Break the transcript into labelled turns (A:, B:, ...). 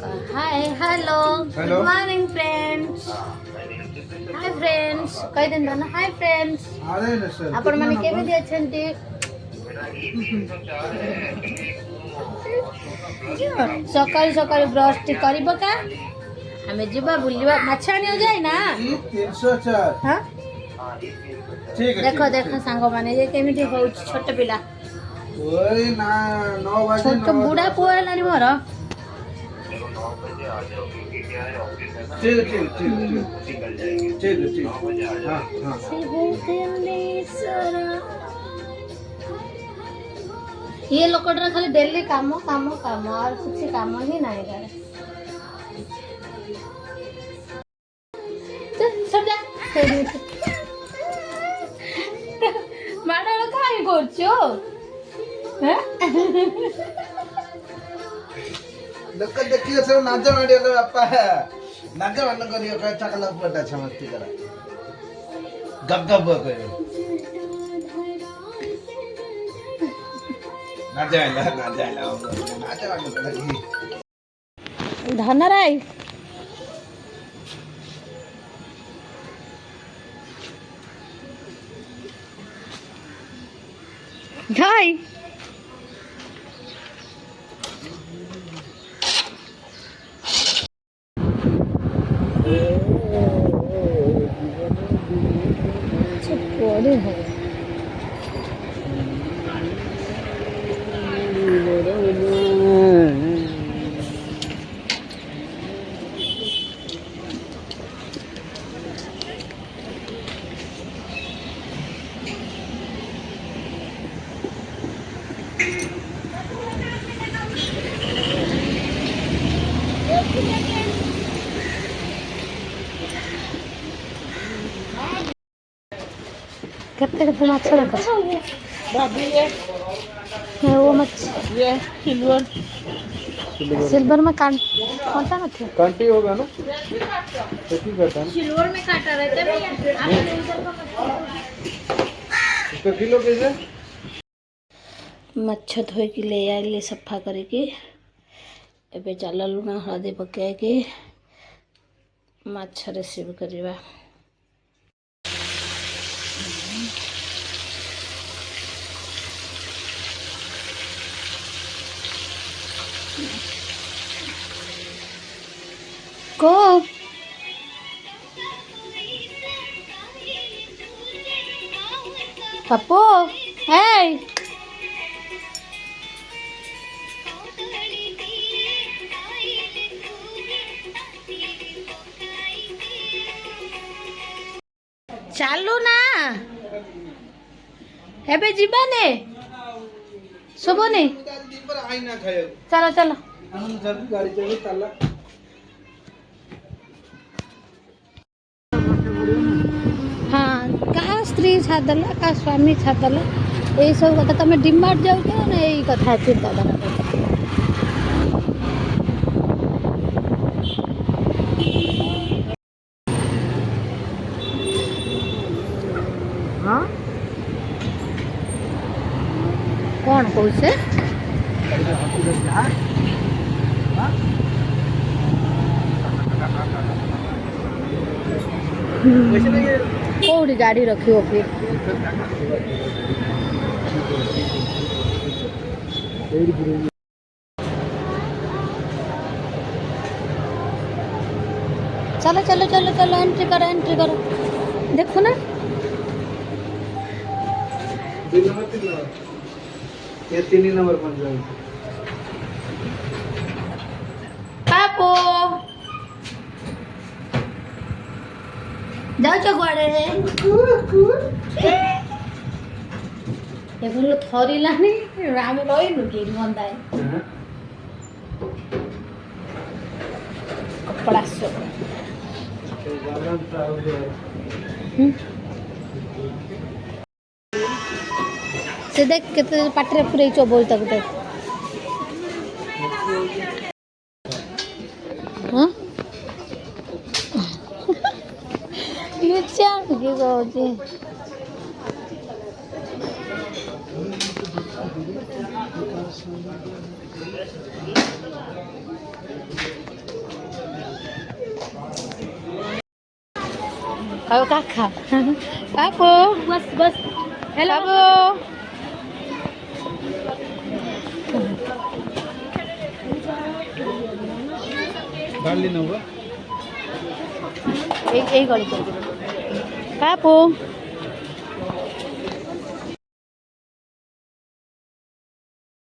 A: hi hello good morning friends hi friends कई दिन ना हाय फ्रेंड्स आपण माने केबे अछंती सकाल सकाल ब्रश टी करबो का हमें जीवा बुलिबा माछाणी हो जाए ना 304 हां ठीक है देखो देखो सांगो माने ये केमिति हो छोट पिला ओए ना 9 बजे छोट बुढ़ा पोलानी मोर ठीक ठीक ठीक ठीक ठीक हां हां ये लोकटर खाली डेली काम काम काम और कुछ काम ही नहीं करे चल जा माडा काई करछो हैं लोक देखियो सब नाच माडियो रे बापा नाच मन करियो का चकला पटा समस्ती करा गप गप करियो नाच आइला नाच मन करा धनराय हाय बड़े है कितने माछ रखा है वो मछ ये सिल्वर में कांटा ना थे कांटी होगा ना सिल्वर में कांटा रहता है इसका किलो कैसे मछ धोई के ले आइले सफा करके एबे चल लुना हळदी पकाए के माछ रिसीव करवा को पप्पू हे चालू ना एबे जीबा ने सुबोनी चलो चलो गाड़ी चली ताला हाँ क्या स्त्री छादला का स्वामी छादला यही सब कथा तुम डिमार्ट जाऊ ना यही कथा चिंता हाँ कौन कौन से कौड़ी गाड़ी रखी हो फिर चलो चलो चलो चलो एंट्री करो देखो ना ये 3 नंबर पापो जाओ चकुआड़े ये बोलो थोड़ी लानी राम लोई नुकी मंदाए कपड़ा सो से देख केते पाटरे पुरै चो बोल तक देख हां लुच्चा के कहूची ଆଉ କାକା କାକୁ ବସ୍ ବସ୍ ହେଲୋ
B: गाड़ी नंबर
A: এই গলি কাপু